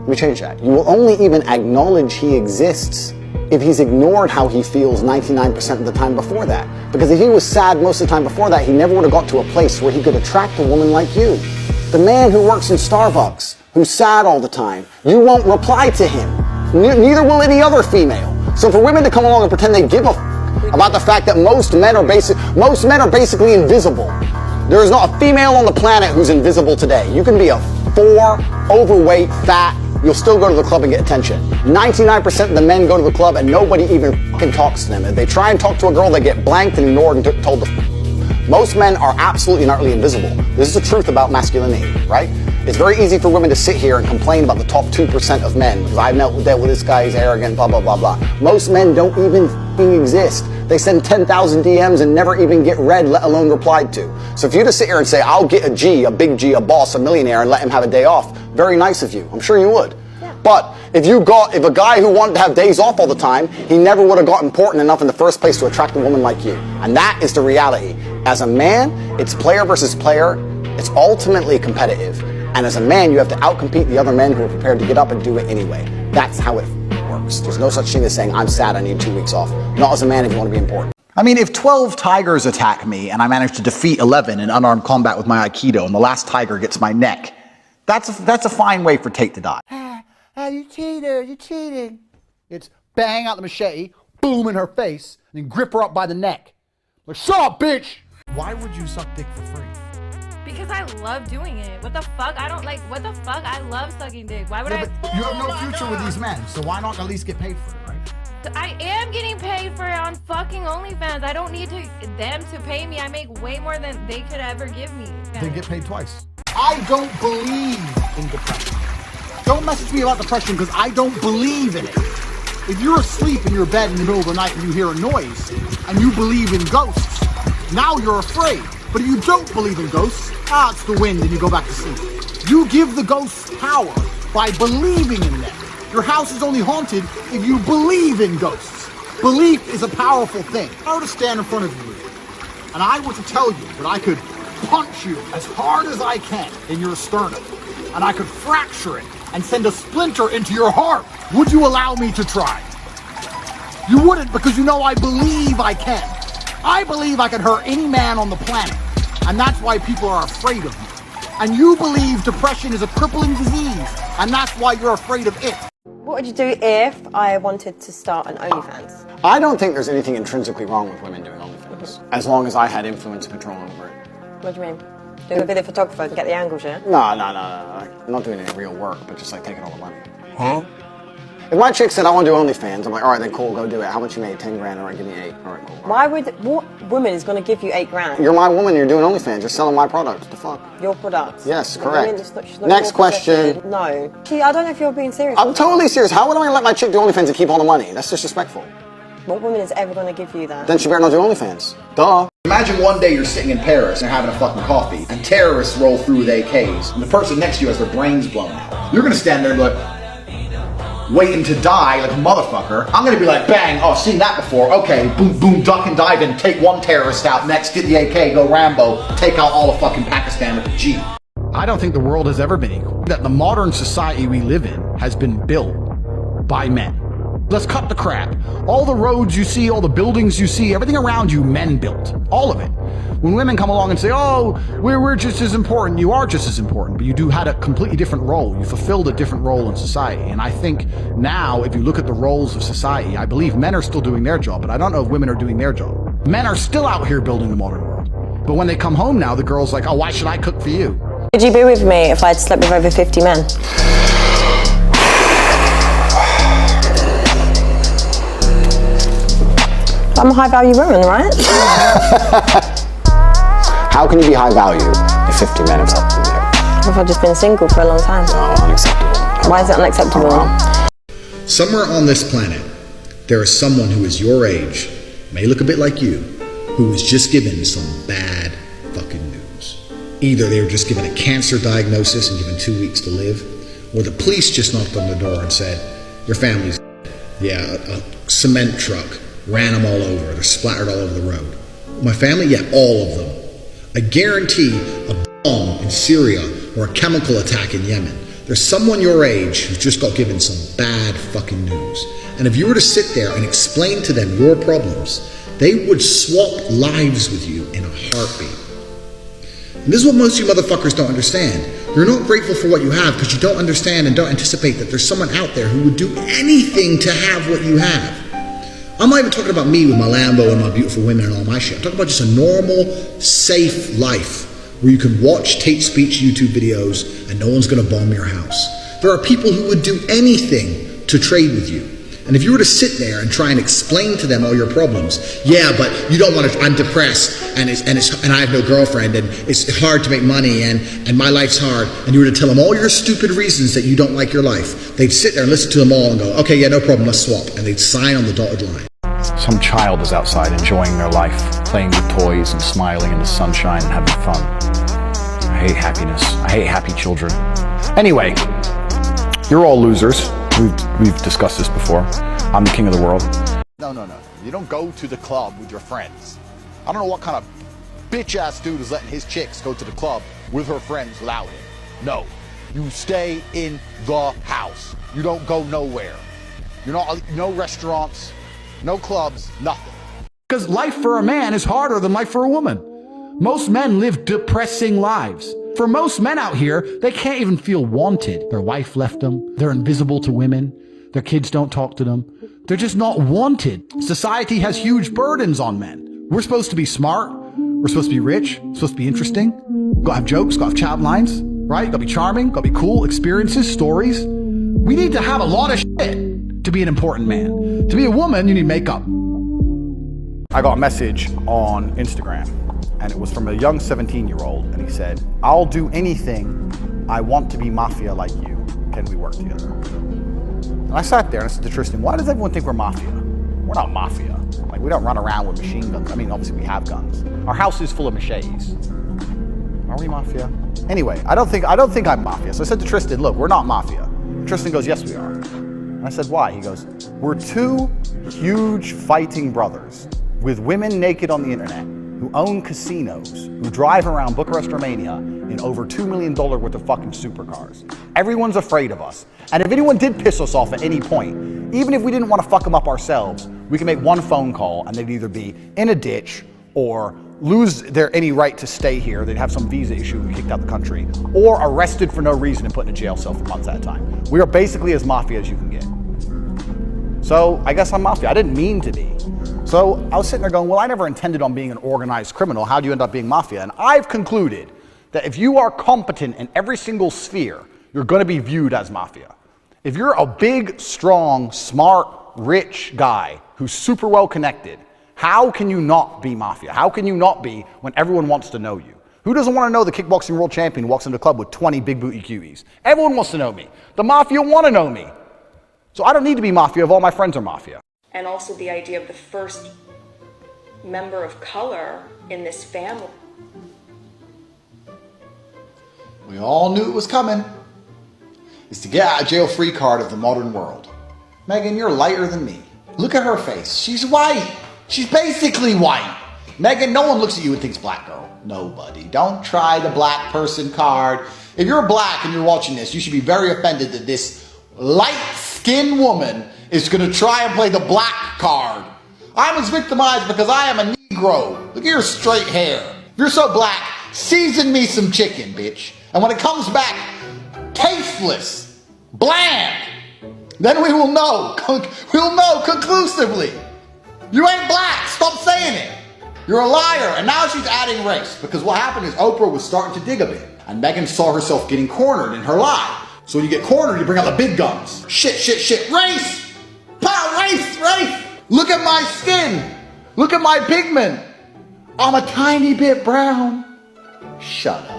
me change that. You will only even acknowledge he exists if he's ignored how he feels 99% of the time before that. Because if he was sad most of the time before that, he never would have got to a place where he could attract a woman like you. The man who works in Starbucks, who's sad all the time, you won't reply to him. Neither will any other female. So for women to come along and pretend they give a about the fact that most men are basically invisible. There is not a female on the planet who's invisible today. You can be a 4, overweight, fat, you'll still go to the club and get attention. 99% of the men go to the club and nobody even fucking talks to them. If they try and talk to a girl, they get blanked and ignored and told to most men are absolutely and utterly invisible. This is the truth about masculinity, right? It's very easy for women to sit here and complain about the top 2% of men, because I've dealt with this guy, he's arrogant, blah, blah, blah, blah. Most men don't even fucking exist. They send 10,000 DMs and never even get read, let alone replied to. So if you just sit here and say, I'll get a G, a big G, a boss, a millionaire, and let him have a day off, very nice of you. I'm sure you would. Yeah. But if a guy who wanted to have days off all the time, he never would have got important enough in the first place to attract a woman like you. And that is the reality. As a man, it's player versus player. It's ultimately competitive. And as a man, you have to outcompete the other men who are prepared to get up and do it anyway. That's how it works. There's no such thing as saying, I'm sad, I need 2 weeks off. Not as a man if you want to be important. I mean, if 12 tigers attack me and I manage to defeat 11 in unarmed combat with my Aikido and the last tiger gets my neck, that's a fine way for Tate to die. You cheated, you cheated. It's bang out the machete, boom in her face, and then grip her up by the neck. Like, shut up, bitch! Why would you suck dick for free? Because I love doing it. What the fuck? What the fuck? I love sucking dick. Why would You have no future with these men, so why not at least get paid for it, right? I am getting paid for it on fucking OnlyFans. I don't need them to pay me. I make way more than they could ever give me. They get paid twice. I don't believe in depression. Don't message me about depression because I don't believe in it. If you're asleep in your bed in the middle of the night and you hear a noise and you believe in ghosts, now you're afraid. But if you don't believe in ghosts, it's the wind and you go back to sleep. You give the ghosts power by believing in them. Your house is only haunted if you believe in ghosts. Belief is a powerful thing. If I were to stand in front of you and I were to tell you that I could punch you as hard as I can in your sternum and I could fracture it and send a splinter into your heart, would you allow me to try? You wouldn't, because you know I believe I can. I believe I can hurt any man on the planet, and that's why people are afraid of me. And you believe depression is a crippling disease, and that's why you're afraid of it. What would you do if I wanted to start an OnlyFans? I don't think there's anything intrinsically wrong with women doing OnlyFans, as long as I had influence and control over it. What do you mean? Doing a bit of photographer and get the angles, yeah? No. I'm not doing any real work, but just like taking all the money. Huh? If my chick said, I want to do OnlyFans, I'm like, all right, then cool, go do it. How much you made? 10 grand, all right, give me 8. All right, cool. What woman is going to give you 8 grand? You're my woman, you're doing OnlyFans, you're selling my product. What the fuck? Your product? Yes, correct. She's not Next question. No. I don't know if you're being serious. I'm totally serious. How would I let my chick do OnlyFans and keep all the money? That's disrespectful. What woman is ever going to give you that? Then she better not do OnlyFans. Duh. Imagine one day you're sitting in Paris and having a fucking coffee, and terrorists roll through with AKs, and the person next to you has their brains blown out. You're gonna stand there and be like, waiting to die like a motherfucker. I'm gonna be like, bang, oh, seen that before. Okay, boom, boom, duck and dive in, take one terrorist out, next get the AK, go Rambo, take out all of fucking Pakistan with a G. I don't think the world has ever been equal. That the modern society we live in has been built by men. Let's cut the crap. All the roads you see, all the buildings you see, everything around you, men built. All of it. When women come along and say, oh, we're just as important, you are just as important, but you had a completely different role. You fulfilled a different role in society. And I think now, if you look at the roles of society, I believe men are still doing their job, but I don't know if women are doing their job. Men are still out here building the modern world. But when they come home now, the girl's like, oh, why should I cook for you? Would you be with me if I'd slept with over 50 men? I'm a high value woman, right? How can you be high value if 50 men have slept with you? What if I've just been single for a long time? No, unacceptable. Why is it unacceptable? Somewhere on this planet, there is someone who is your age, may look a bit like you, who was just given some bad fucking news. Either they were just given a cancer diagnosis and given 2 weeks to live, or the police just knocked on the door and said, your family's dead. Yeah, a cement truck ran them all over. They're splattered all over the road. My family? Yeah, all of them. I guarantee a bomb in Syria or a chemical attack in Yemen. There's someone your age who's just got given some bad fucking news. And if you were to sit there and explain to them your problems, they would swap lives with you in a heartbeat. And this is what most of you motherfuckers don't understand. You're not grateful for what you have because you don't understand and don't anticipate that there's someone out there who would do anything to have what you have. I'm not even talking about me with my Lambo and my beautiful women and all my shit. I'm talking about just a normal, safe life where you can watch Tate speech YouTube videos and no one's gonna bomb your house. There are people who would do anything to trade with you. And if you were to sit there and try and explain to them all your problems, yeah, but you don't want to, I'm depressed and I have no girlfriend and it's hard to make money and my life's hard, and you were to tell them all your stupid reasons that you don't like your life, they'd sit there and listen to them all and go, okay, yeah, no problem, let's swap. And they'd sign on the dotted line. Some child is outside enjoying their life, playing with toys and smiling in the sunshine and having fun. I hate happiness. I hate happy children. Anyway, you're all losers. We've discussed this before. I'm the king of the world. No. You don't go to the club with your friends. I don't know what kind of bitch-ass dude is letting his chicks go to the club with her friends without him. No. You stay in the house. You don't go nowhere. You're not, no restaurants, no clubs, nothing. Because life for a man is harder than life for a woman. Most men live depressing lives. For most men out here, they can't even feel wanted. Their wife left them. They're invisible to women. Their kids don't talk to them. They're just not wanted. Society has huge burdens on men. We're supposed to be smart. We're supposed to be rich. Supposed to be interesting. Gotta have jokes, gotta have chat lines, right? Gotta be charming, gotta be cool, experiences, stories. We need to have a lot of shit to be an important man. To be a woman, you need makeup. I got a message on Instagram, and it was from a young 17-year-old, and he said, I'll do anything. I want to be mafia like you. Can we work together? And I sat there and I said to Tristan, why does everyone think we're mafia? We're not mafia. Like, we don't run around with machine guns. I mean, obviously we have guns. Our house is full of machetes. Are we mafia? Anyway, I don't think I'm mafia. So I said to Tristan, look, we're not mafia. And Tristan goes, yes, we are. And I said, why? He goes, we're two huge fighting brothers with women naked on the internet who own casinos, who drive around Bucharest, Romania in over $2 million worth of fucking supercars. Everyone's afraid of us. And if anyone did piss us off at any point, even if we didn't want to fuck them up ourselves, we can make one phone call and they'd either be in a ditch or lose their any right to stay here. They'd have some visa issue and kicked out the country, or arrested for no reason and put in a jail cell for months at a time. We are basically as mafia as you can get. So I guess I'm mafia. I didn't mean to be. So I was sitting there going, well, I never intended on being an organized criminal. How do you end up being mafia? And I've concluded that if you are competent in every single sphere, you're going to be viewed as mafia. If you're a big, strong, smart, rich guy who's super well connected, how can you not be mafia? How can you not be when everyone wants to know you? Who doesn't want to know the kickboxing world champion who walks into the club with 20 big booty cuties? Everyone wants to know me. The mafia want to know me. So I don't need to be mafia if all my friends are mafia. And also the idea of the first member of color in this family. We all knew it was coming. It's to get out of jail free card of the modern world. Megan, you're lighter than me. Look at her face. She's white. She's basically white. Megan, no one looks at you and thinks black girl. Nobody. Don't try the black person card. If you're black and you're watching this, you should be very offended that this light-skinned woman is going to try and play the black card. I'm as victimized because I am a Negro. Look at your straight hair. If you're so black, season me some chicken, bitch. And when it comes back tasteless, bland, then we will know. We'll know conclusively. You ain't black. Stop saying it. You're a liar. And now she's adding race. Because what happened is Oprah was starting to dig a bit. And Megan saw herself getting cornered in her lie. So when you get cornered, you bring out the big guns. Shit. Race! Pow, race! Look at my skin. Look at my pigment. I'm a tiny bit brown. Shut up.